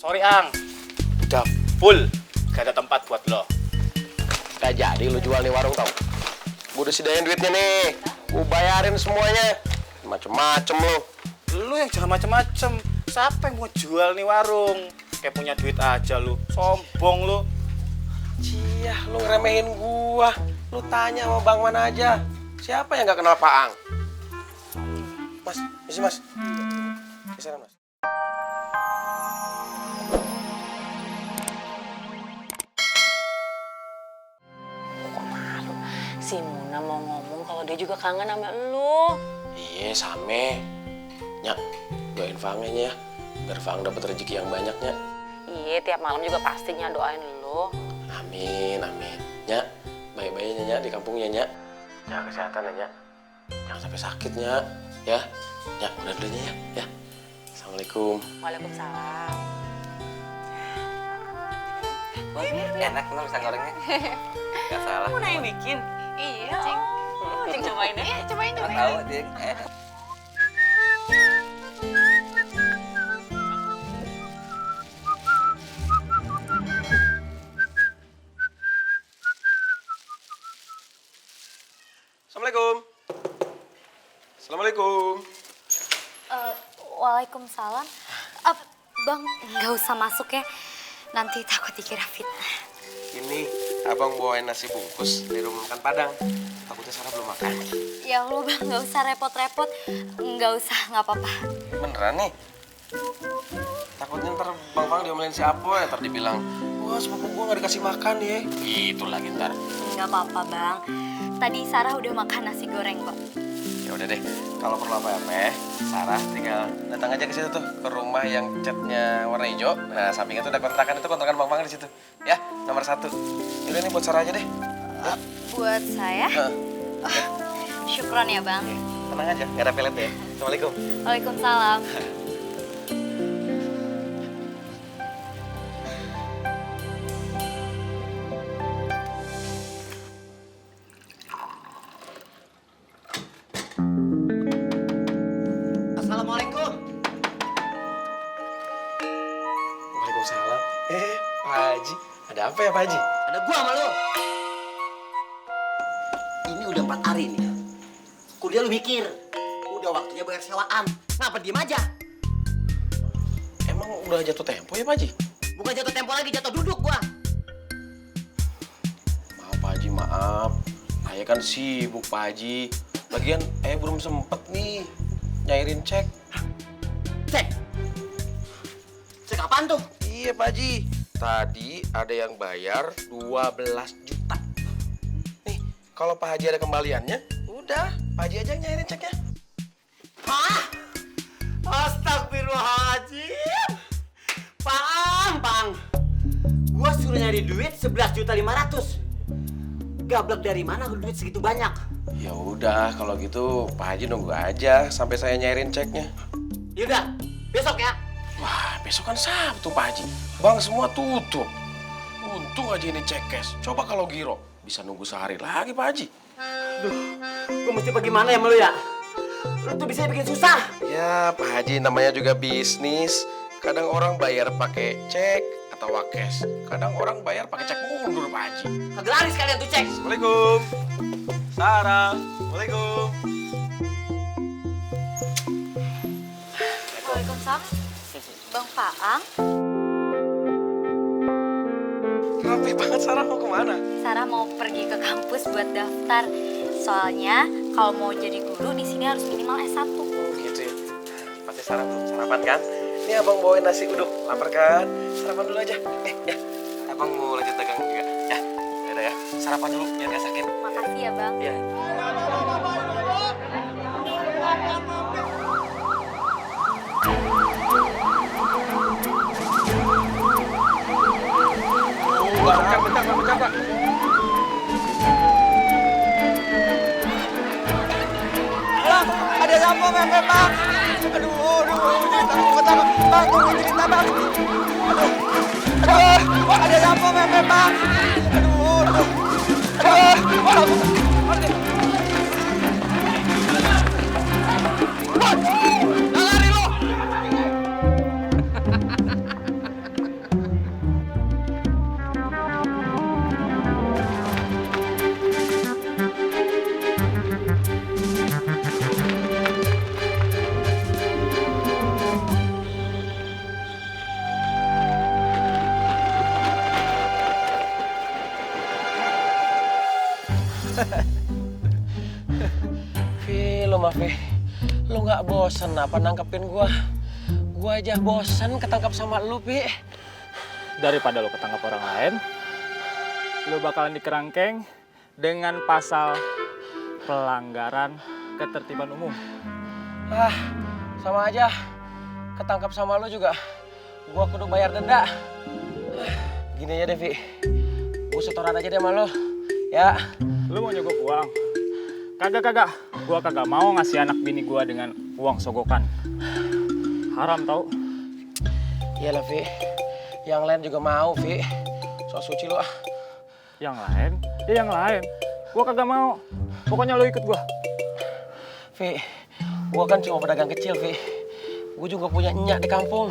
Sorry Ang, udah full, gak ada tempat buat lo. Gak jadi lu jual nih warung tau. Gue udah sediain duitnya nih, gue bayarin semuanya. Macem-macem lu. Lu yang jangan macem-macem. Siapa yang mau jual nih warung? Kayak punya duit aja lu, sombong lu. Cia, lu ngeremehin gua. Lu tanya sama bang mana aja. Siapa yang gak kenal Pak Ang? Mas, misi mas. Kisaran mas. Si Muna mau ngomong kalau dia juga kangen sama lu. Iya, same. Nyak, doain Fangnya ya. Biar Fang dapet rezeki yang banyaknya. Iya, tiap malam juga pastinya doain lu. Amin, amin. Nyak, baik-baiknya Nyak di kampungnya Nyak. Jaga kesehatan ya Nyak. Jangan sampai sakit Nyak. Ya, Nyak udah dulu ya. Ya. Assalamualaikum. Waalaikumsalam. Wah, enak nggak pisang gorengnya? Gak salah. Muna yang bikin? Iya, Cing. Cing cobain deh. Cobain. Gak tahu, Cing. Assalamualaikum. Assalamualaikum. Waalaikumsalam. Bang, nggak usah masuk ya. Nanti takut dikira fitnah. Ini abang bawain nasi bungkus dari rumah makan Padang. Takutnya Sarah belum makan. Ya Allah bang, nggak usah repot-repot. Nggak usah, nggak apa-apa. Beneran nih? Takutnya ntar Bang Fang diomelin si Apoy, ntar dibilang, wah sepupu gua nggak dikasih makan ya. Gitu lagi ntar. Nggak apa-apa bang. Tadi Sarah udah makan nasi goreng kok. Ya udah deh, kalau perlu apa-apa, Sarah tinggal datang aja ke situ tuh, ke rumah yang catnya warna hijau. Nah, sampingnya tuh ada kontrakan, itu kontrakan Bang Fang di situ. Ya, nomor 1. Yaudah nih buat Sarah aja deh. Buat saya? Syukron ya bang. Tenang aja, nggak ada pelet ya. Assalamualaikum. Waalaikumsalam. Assalamualaikum. Waalaikumsalam. Pak Haji. Ada apa ya Pak Haji? Ada gua sama lu. Ini udah 4 hari nih. Kuliah lu mikir. Udah waktunya bayar sewaan. Ngapa diem aja? Emang udah jatuh tempo ya Pak Haji? Bukan jatuh tempo lagi, jatuh duduk gua. Maaf Pak Haji, maaf. Saya kan sibuk Pak Haji. Lagian belum sempet nih nyairin cek. Cek. Cek apaan tuh? Iya Pak Haji. Tadi ada yang bayar 12 juta. Nih, kalau Pak Haji ada kembaliannya, udah Pak Haji aja yang nyairin ceknya. Hah? Astagfirullahaladzim. Pang. Gua suruh nyari duit 11.500.000. Gablek dari mana duit segitu banyak? Ya udah, kalau gitu Pak Haji nunggu aja sampai saya nyairin ceknya. Yaudah, besok ya. Wah, besok kan Sabtu Pak Haji. Bank semua tutup. Untung aja ini cek cash. Coba kalau giro, bisa nunggu sehari lagi Pak Haji. Duh, gua mesti bagaimana ya sama lu ya? Lu tuh bisa bikin susah. Ya Pak Haji, namanya juga bisnis. Kadang orang bayar pakai cek atau cash. Kadang orang bayar pakai cek mundur Pak Haji. Kagak laris kalian tuh cek. Assalamualaikum. Sarah. Assalamualaikum. Waalaikumsalam. Bang Faang, Rapi banget Sarah, mau kemana? Sarah mau pergi ke kampus buat daftar. Soalnya kalau mau jadi guru di sini harus minimal S1. Oh gitu ya. Pasti Sarah belum sarapan kan? Ini abang bawain nasi uduk. Lapar kan? Sarapan dulu aja. Ya. Abang mau lanjut dagang juga. Ya. Yaudah ya. Sarapan dulu biar gak sakit. Makasih ya bang. Ya. Bentar, Pak. Ada apa Pepe, Pak? Aduh, cerita Bang, tunggu cerita Bang. Aduh, ada apa Pepe, Pak? Jangan lari lu! Vi, lo mah Vi, lo nggak bosen apa nangkepin gua? Gua aja bosen ketangkap sama lu, Vi. Daripada lo ketangkap orang lain, lo bakalan dikerangkeng dengan pasal pelanggaran ketertiban umum. Ah, sama aja. Ketangkap sama lu juga, gua kudu bayar denda. Gini aja deh, Vi. Gua setoran aja deh sama lo, ya. Lo mau nyogok uang? Kagak. Gua kagak mau ngasih anak bini gua dengan uang sogokan. Haram tau. Iyalah, Vi. Yang lain juga mau, Vi. So suci lu ah. Yang lain? Ya yang lain. Gua kagak mau. Pokoknya lo ikut gua. Vi, gua kan cuma pedagang kecil, Vi. Gue juga punya nyak di kampung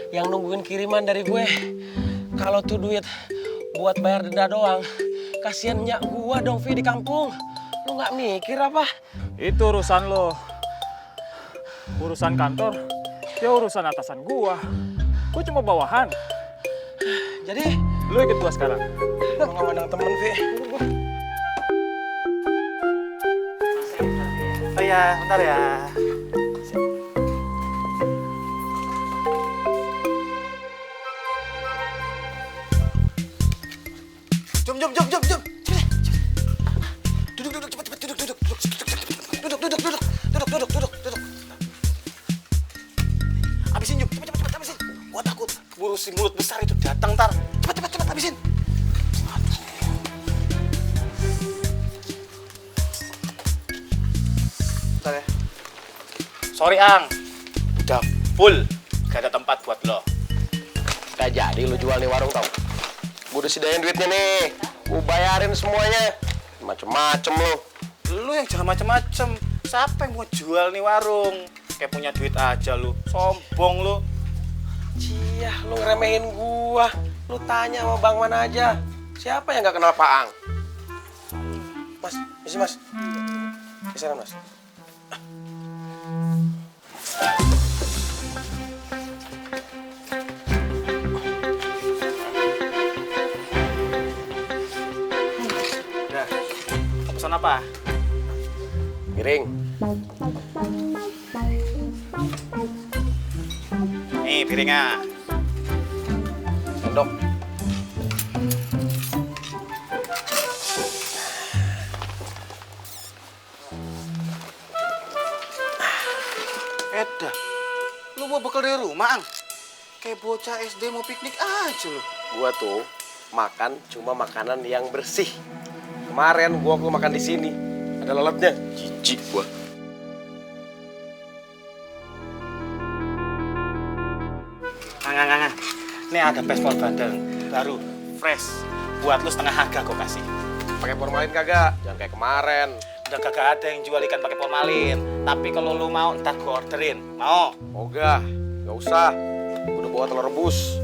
yang nungguin kiriman dari gue. Kalau tuh duit buat bayar denda doang, kasihan nyak gua dong, Vi, di kampung. Lu nggak mikir apa? Itu urusan lo. Urusan kantor, ya urusan atasan gua. Gua cuma bawahan. Jadi, Lo ikut gua sekarang. gua nggak mandang temen, Vi. Oh ya, bentar ya. Jom. Duduk, cepet, duduk. Duduk. Habisin, Jum, cepet, habisin. Gua takut keburu si mulut besar itu datang ntar. Cepet, habisin. Bentar ya. Sorry, Ang. Udah full. Gak ada tempat buat lo. Gak jadi lu jual nih warung tau. Gue udah sediain duitnya nih. Gue bayarin semuanya. Macem-macem lu. Lu yang jangan macem-macem. Siapa yang mau jual nih warung? Kayak punya duit aja lu. Sombong lu. Cia, lu ngeremehin gua. Lu tanya sama bang mana aja. Siapa yang gak kenal Pak Ang? Mas, misi mas. Kisaran mas. Udah. Pesan apa? Miring. Nih piringnya. Sendok. Edah. Lu mau bekal dari rumah, Ang? Kayak bocah SD mau piknik aja lu. Gua tuh makan cuma makanan yang bersih. Kemarin gua makan di sini. Ada lalatnya. Jijik gua. Ang. Nih ada pespol bandeng baru, fresh. Buat lu setengah harga gua kasih. Pakai formalin kagak? Jangan kayak kemarin. Udah kagak ada yang jual ikan pakai formalin. Tapi kalau lu mau ntar gua orderin. Mau? Ogah, nggak usah. Udah bawa telur rebus.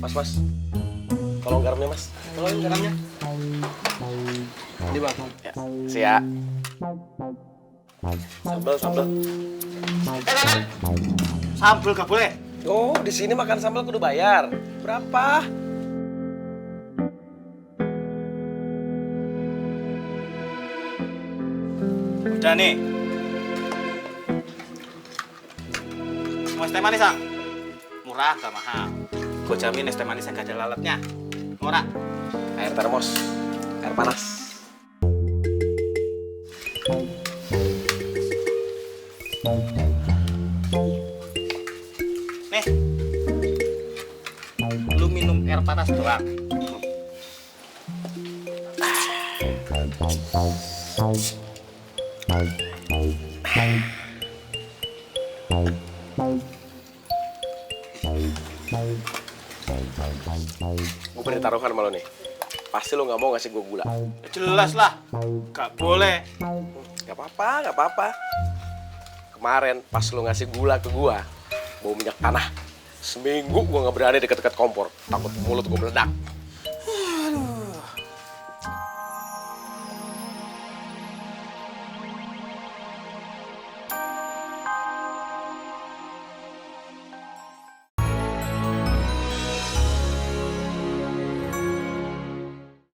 Mas. Tolong garamnya, Mas. Tolong garamnya. Ini, Bang. Ya, siap. Sambal. Sambel gak boleh. Oh, di sini makan sambal kudu bayar. Berapa? Udah nih. Mau es teh manis, Ang? Murah, gak mahal. Gue jamin es teh manisnya gak ada lalatnya. Murah. Air termos. Air panas. Nih. Lu minum air panas doang. Gue beri taruhan sama lo nih. Pasti lo nggak mau ngasih gue gula. Ya jelas lah. Gak boleh. Gak apa-apa. Kemarin pas lo ngasih gula ke gue, bau minyak tanah. Seminggu gue nggak berani deket-deket kompor. Takut mulut gue meledak.